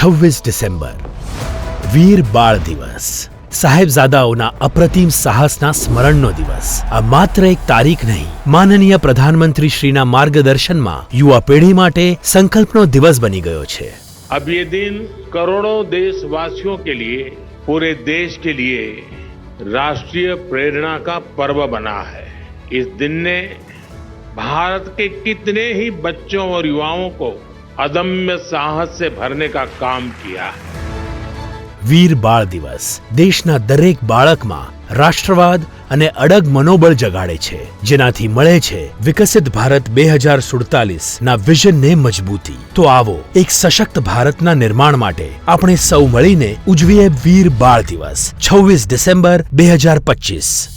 26 December વીર બાળ દિવસ, સાહેબજાદાઓના અપ્રતિમ સાહસના સ્મરણનો દિવસ। આ માત્ર એક તારીખ નહીં, માનનીય પ્રધાનમંત્રી શ્રીના માર્ગદર્શનમાં યુવા પેઢી માટે સંકલ્પનો દિવસ બની ગયો છે। अब ये दिन करोड़ों देशवासियों के लिए, पूरे देश के लिए राष्ट्रीय प्रेरणा का पर्व बना है। इस दिन ने भारत के कितने ही बच्चों और युवाओं को अदम्य साहस से भरने का काम किया है। વીર બાળ દિવસ દેશના દરેક બાળકમાં રાષ્ટ્રવાદ અને અડગ મનોબળ જગાડે છે, જેનાથી મળે છે વિકસિત ભારત 2047 ના વિઝનને મજબૂતી। તો આવો એક સશક્ત ભારતના નિર્માણ માટે આપણે સૌ મળીને ઉજવીએ વીર બાળ દિવસ 26 ડિસેમ્બર 2025।